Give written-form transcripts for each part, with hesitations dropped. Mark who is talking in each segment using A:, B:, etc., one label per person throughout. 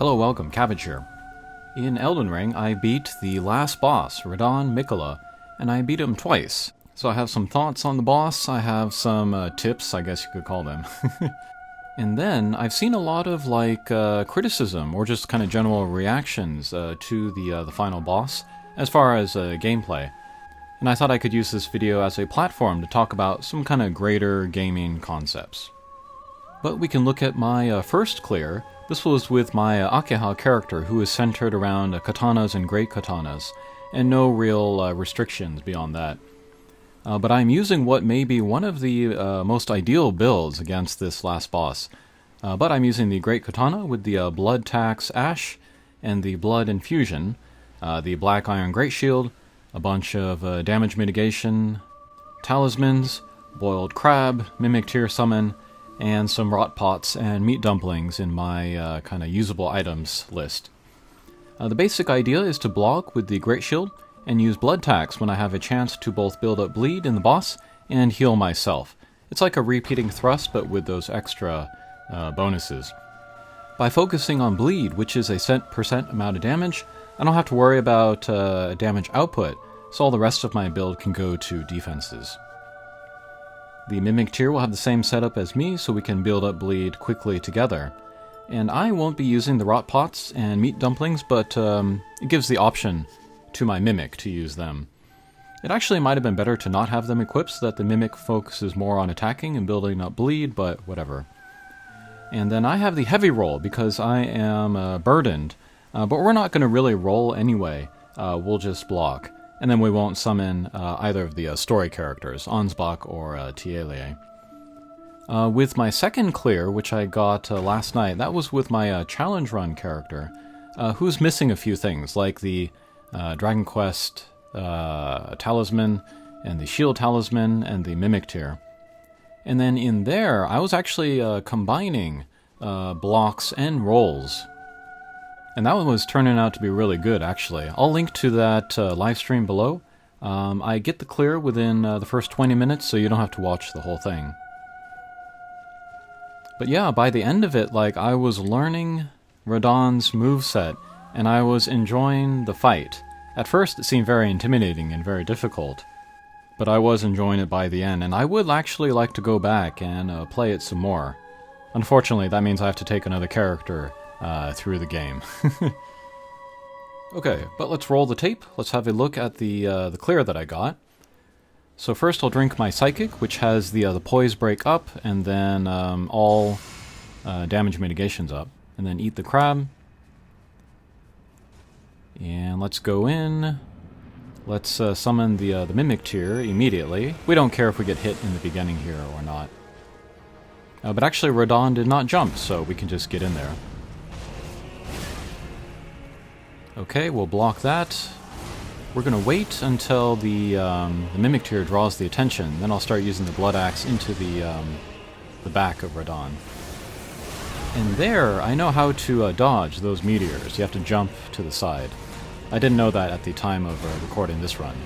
A: Hello, welcome, Cabbage here. In Elden Ring, I beat the last boss, Radahn Mikola, and I beat him twice. So I have some thoughts on the boss, I have some tips, I guess you could call them. And then, I've seen a lot of, criticism, or just kind of general reactions to the final boss, as far as gameplay. And I thought I could use this video as a platform to talk about some kind of greater gaming concepts. But we can look at my first clear. This was with my Akeha character, who is centered around katanas and great katanas, and no real restrictions beyond that. But I'm using what may be one of the most ideal builds against this last boss. But I'm using the Great Katana with the Blood Tax Ash and the Blood Infusion, the Black Iron Great Shield, a bunch of damage mitigation, talismans, Boiled Crab, Mimic Tear Summon, and some Rot Pots and Meat Dumplings in my kind of usable items list. The basic idea is to block with the Great Shield, and use Blood Tax when I have a chance to both build up bleed in the boss and heal myself. It's like a repeating thrust, but with those extra bonuses. By focusing on bleed, which is a set percent amount of damage, I don't have to worry about damage output, so all the rest of my build can go to defenses. The Mimic Tear will have the same setup as me, so we can build up bleed quickly together. And I won't be using the Rot Pots and Meat Dumplings, but it gives the option to my Mimic to use them. It actually might have been better to not have them equipped so that the Mimic focuses more on attacking and building up bleed, but whatever. And then I have the heavy roll because I am burdened, but we're not going to really roll anyway. We'll just block. And then we won't summon either of the story characters, Ansbach or Tiele. With my second clear, which I got last night, that was with my challenge run character, who's missing a few things, like the Dragon Quest Talisman, and the Shield Talisman, and the Mimic Tear. And then in there, I was actually combining blocks and rolls. And that one was turning out to be really good, actually. I'll link to that live stream below. I get the clear within the first 20 minutes, so you don't have to watch the whole thing. But yeah, by the end of it, I was learning Radahn's moveset, and I was enjoying the fight. At first it seemed very intimidating and very difficult, but I was enjoying it by the end, and I would actually like to go back and play it some more. Unfortunately, that means I have to take another character through the game. Okay, but let's roll the tape. Let's have a look at the clear that I got. So first I'll drink my Psychic, which has the Poise Break up, and then all damage mitigations up. And then eat the crab. And let's go in. Let's summon the Mimic Tear immediately. We don't care if we get hit in the beginning here or not. But actually Radahn did not jump, so we can just get in there. Okay, we'll block that. We're going to wait until the Mimic Tear draws the attention, then I'll start using the Blood Axe into the back of Radahn. And there, I know how to dodge those meteors. You have to jump to the side. I didn't know that at the time of recording this run.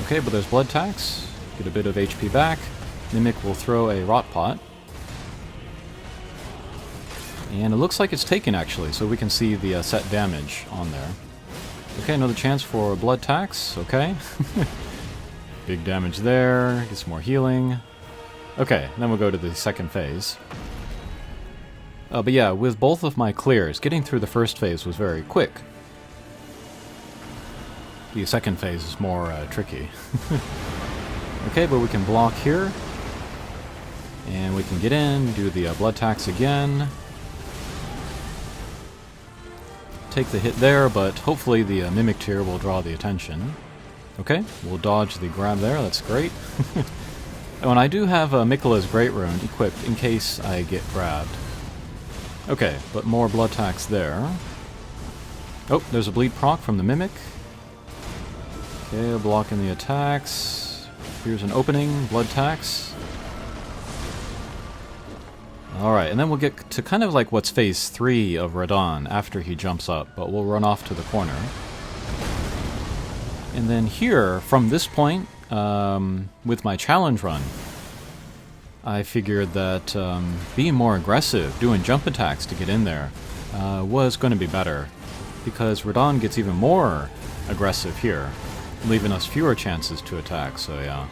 A: Okay, but there's Blood Tax. Get a bit of HP back. Mimic will throw a Rot Pot. And it looks like it's taken, actually, so we can see the set damage on there. Okay, another chance for Blood Tax. Okay. Big damage there. Get some more healing. Okay, then we'll go to the second phase. But yeah, with both of my clears, getting through the first phase was very quick. The second phase is more tricky. Okay, but we can block here. And we can get in, do the Blood Tax again. Take the hit there, but hopefully the Mimic Tear will draw the attention. Okay, we'll dodge the grab there, that's great. Oh, and I do have Mikola's Great Rune equipped in case I get grabbed. Okay, but more Blood Tax there. Oh, there's a bleed proc from the Mimic. Okay, blocking the attacks. Here's an opening, Blood Tax. Alright, and then we'll get to kind of like what's phase 3 of Radahn after he jumps up, but we'll run off to the corner. And then here, from this point, with my challenge run, I figured that being more aggressive, doing jump attacks to get in there, was going to be better, because Radahn gets even more aggressive here, leaving us fewer chances to attack, so yeah.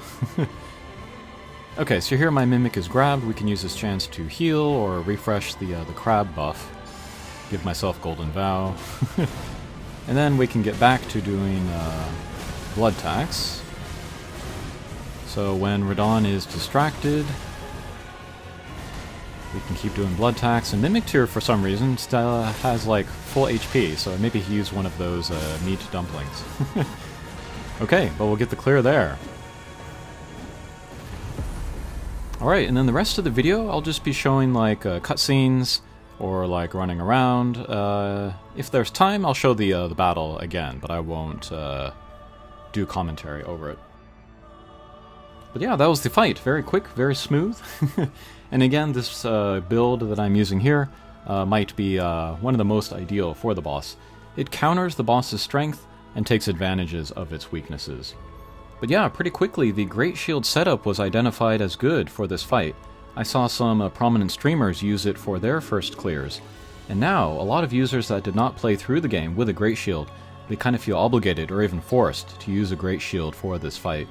A: Okay, so here my Mimic is grabbed. We can use this chance to heal or refresh the crab buff. Give myself Golden Vow. And then we can get back to doing blood tax. So when Radahn is distracted, we can keep doing blood tax. And Mimic Tier, for some reason, still has like full HP, so maybe he used one of those meat dumplings. Okay, but we'll get the clear there. Alright, and then the rest of the video, I'll just be showing like cutscenes or like running around. If there's time, I'll show the battle again, but I won't do commentary over it. But yeah, that was the fight. Very quick, very smooth. And again, this build that I'm using here might be one of the most ideal for the boss. It counters the boss's strength and takes advantages of its weaknesses. But yeah, pretty quickly the Great Shield setup was identified as good for this fight. I saw some prominent streamers use it for their first clears. And now, a lot of users that did not play through the game with a Great Shield, they kind of feel obligated or even forced to use a Great Shield for this fight.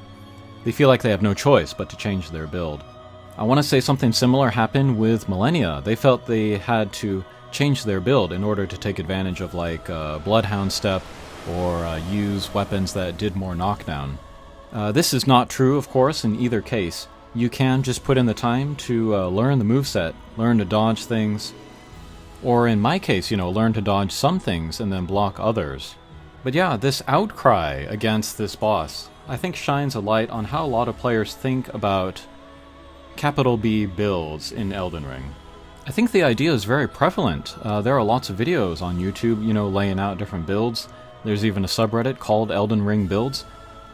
A: They feel like they have no choice but to change their build. I want to say something similar happened with Millennia. They felt they had to change their build in order to take advantage of like Bloodhound Step or use weapons that did more knockdown. This is not true, of course, in either case. You can just put in the time to learn the moveset, learn to dodge things, or in my case, you know, learn to dodge some things and then block others. But yeah, this outcry against this boss, I think shines a light on how a lot of players think about capital B builds in Elden Ring. I think the idea is very prevalent. There are lots of videos on YouTube, you know, laying out different builds. There's even a subreddit called Elden Ring Builds.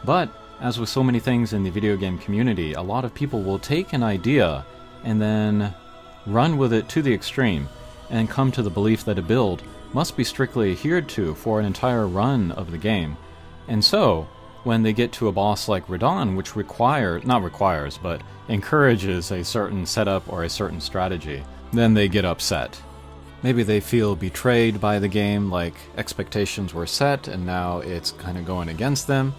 A: But as with so many things in the video game community, a lot of people will take an idea and then run with it to the extreme and come to the belief that a build must be strictly adhered to for an entire run of the game. And so, when they get to a boss like Radahn, which but encourages a certain setup or a certain strategy, then they get upset. Maybe they feel betrayed by the game, like expectations were set and now it's kind of going against them.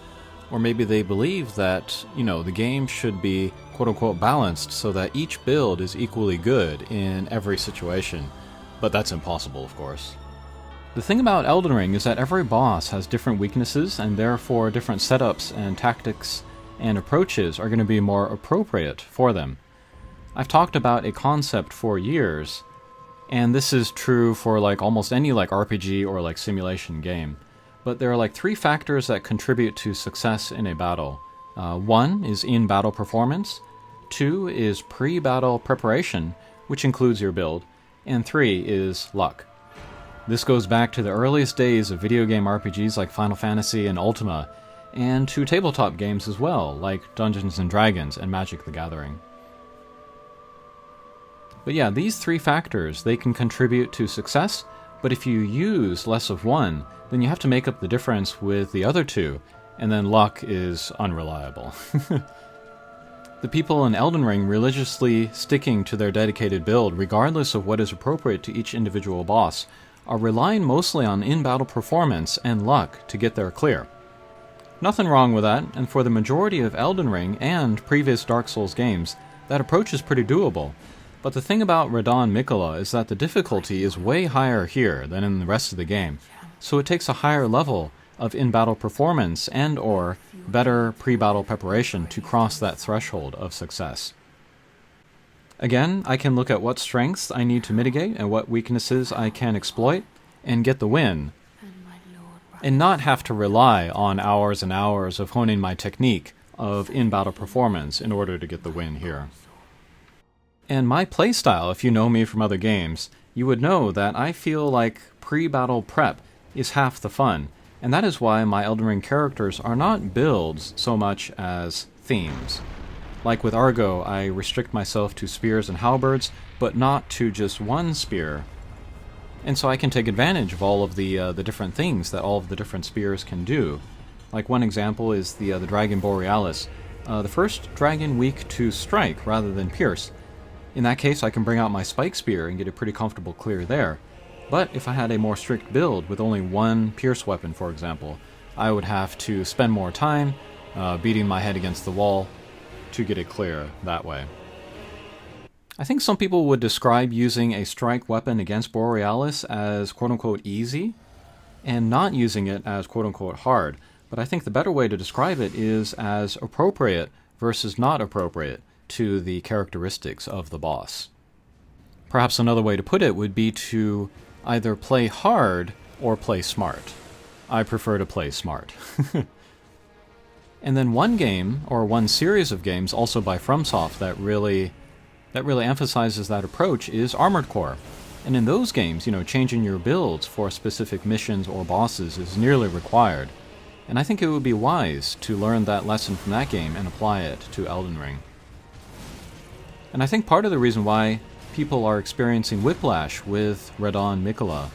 A: Or maybe they believe that, you know, the game should be quote-unquote balanced so that each build is equally good in every situation. But that's impossible, of course. The thing about Elden Ring is that every boss has different weaknesses, and therefore different setups and tactics and approaches are going to be more appropriate for them. I've talked about a concept for years, and this is true for like almost any like RPG or like simulation game. But there are like 3 factors that contribute to success in a battle. 1 is in-battle performance, 2 is pre-battle preparation, which includes your build, and 3 is luck. This goes back to the earliest days of video game RPGs like Final Fantasy and Ultima, and to tabletop games as well, like Dungeons & Dragons and Magic the Gathering. But yeah, these 3 factors, they can contribute to success, but if you use less of one, then you have to make up the difference with the other 2, and then luck is unreliable. The people in Elden Ring religiously sticking to their dedicated build, regardless of what is appropriate to each individual boss, are relying mostly on in-battle performance and luck to get their clear. Nothing wrong with that, and for the majority of Elden Ring and previous Dark Souls games, that approach is pretty doable. But the thing about Radahn Mikola is that the difficulty is way higher here than in the rest of the game, so it takes a higher level of in-battle performance and or better pre-battle preparation to cross that threshold of success. Again, I can look at what strengths I need to mitigate and what weaknesses I can exploit and get the win, and not have to rely on hours and hours of honing my technique of in-battle performance in order to get the win here. And my playstyle, if you know me from other games, you would know that I feel like pre-battle prep is half the fun, and that is why my Elden Ring characters are not builds so much as themes. Like with Argo, I restrict myself to spears and halberds, but not to just one spear. And so I can take advantage of all of the different things that all of the different spears can do. Like one example is the Dragon Borealis. The first dragon weak to strike rather than pierce, In that case, I can bring out my Spike Spear and get a pretty comfortable clear there. But if I had a more strict build with only one pierce weapon, for example, I would have to spend more time beating my head against the wall to get it clear that way. I think some people would describe using a strike weapon against Borealis as quote-unquote easy, and not using it as quote-unquote hard, but I think the better way to describe it is as appropriate versus not appropriate to the characteristics of the boss. Perhaps another way to put it would be to either play hard or play smart. I prefer to play smart. And then one game, or one series of games, also by FromSoft, that really emphasizes that approach is Armored Core. And in those games, changing your builds for specific missions or bosses is nearly required. And I think it would be wise to learn that lesson from that game and apply it to Elden Ring. And I think part of the reason why people are experiencing whiplash with Radahn Mikola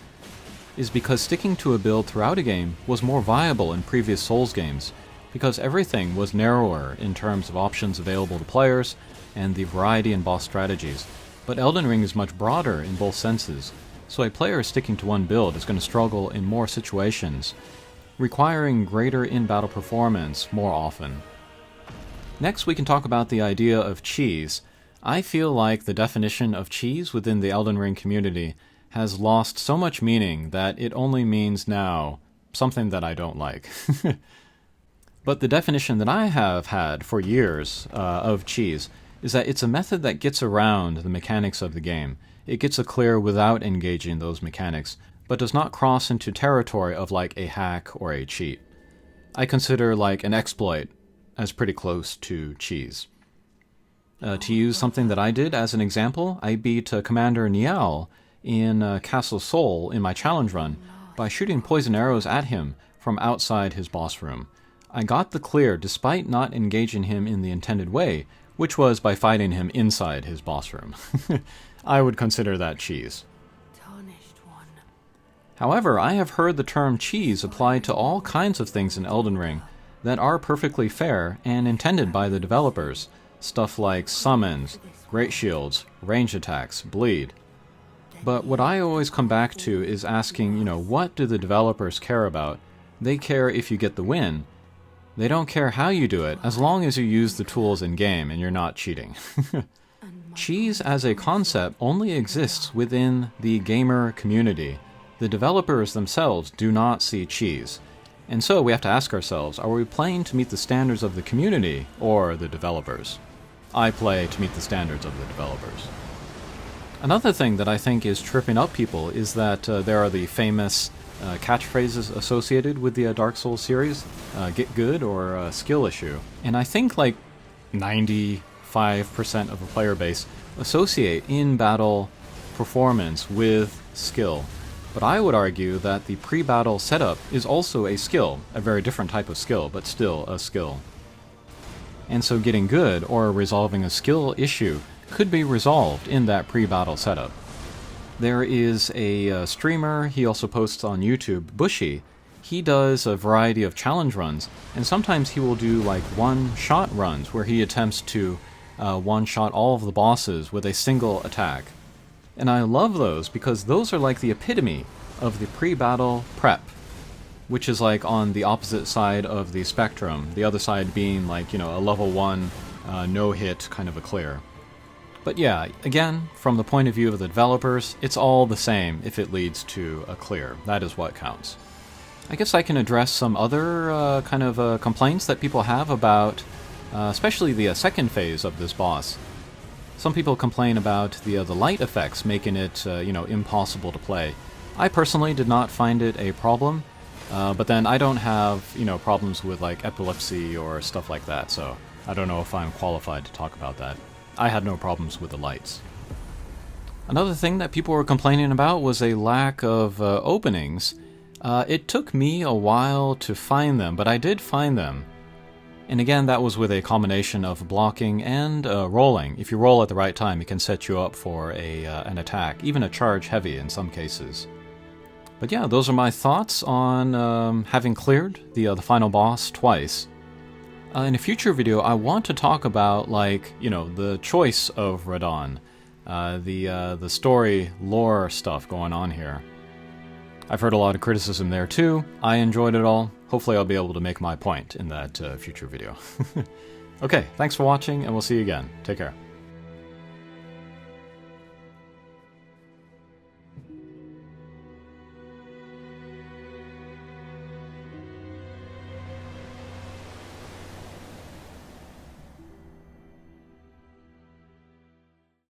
A: is because sticking to a build throughout a game was more viable in previous Souls games, because everything was narrower in terms of options available to players and the variety in boss strategies. But Elden Ring is much broader in both senses, so a player sticking to one build is going to struggle in more situations, requiring greater in-battle performance more often. Next, we can talk about the idea of cheese. I feel like the definition of cheese within the Elden Ring community has lost so much meaning that it only means now something that I don't like. But the definition that I have had for years of cheese is that it's a method that gets around the mechanics of the game. It gets a clear without engaging those mechanics, but does not cross into territory of like a hack or a cheat. I consider like an exploit as pretty close to cheese. To use something that I did as an example, I beat Commander Nial in Castle Sol in my challenge run by shooting poison arrows at him from outside his boss room. I got the clear despite not engaging him in the intended way, which was by fighting him inside his boss room. I would consider that cheese. However, I have heard the term cheese applied to all kinds of things in Elden Ring that are perfectly fair and intended by the developers. Stuff like summons, great shields, range attacks, bleed. But what I always come back to is asking, what do the developers care about? They care if you get the win. They don't care how you do it, as long as you use the tools in-game and you're not cheating. Cheese as a concept only exists within the gamer community. The developers themselves do not see cheese. And so we have to ask ourselves, are we playing to meet the standards of the community or the developers? I play to meet the standards of the developers. Another thing that I think is tripping up people is that there are the famous catchphrases associated with the Dark Souls series, get good or skill issue. And I think like 95% of a player base associate in-battle performance with skill. But I would argue that the pre-battle setup is also a skill, a very different type of skill, but still a skill. And so getting good or resolving a skill issue could be resolved in that pre-battle setup. There is a streamer, he also posts on YouTube, Bushy. He does a variety of challenge runs, and sometimes he will do like one-shot runs where he attempts to one-shot all of the bosses with a single attack. And I love those because those are like the epitome of the pre-battle prep, which is like on the opposite side of the spectrum, the other side being like, a level 1 no-hit kind of a clear. But yeah, again, from the point of view of the developers, it's all the same if it leads to a clear. That is what counts. I guess I can address some other complaints that people have about, especially the second phase of this boss. Some people complain about the light effects, making it, impossible to play. I personally did not find it a problem, but then I don't have, problems with like epilepsy or stuff like that, so I don't know if I'm qualified to talk about that. I had no problems with the lights. Another thing that people were complaining about was a lack of openings. It took me a while to find them, but I did find them. And again, that was with a combination of blocking and rolling. If you roll at the right time, it can set you up for an attack, even a charge heavy in some cases. But yeah, those are my thoughts on having cleared the final boss twice. In a future video, I want to talk about, the choice of Radahn. the story lore stuff going on here. I've heard a lot of criticism there too. I enjoyed it all. Hopefully I'll be able to make my point in that future video. Okay, thanks for watching, and we'll see you again. Take care.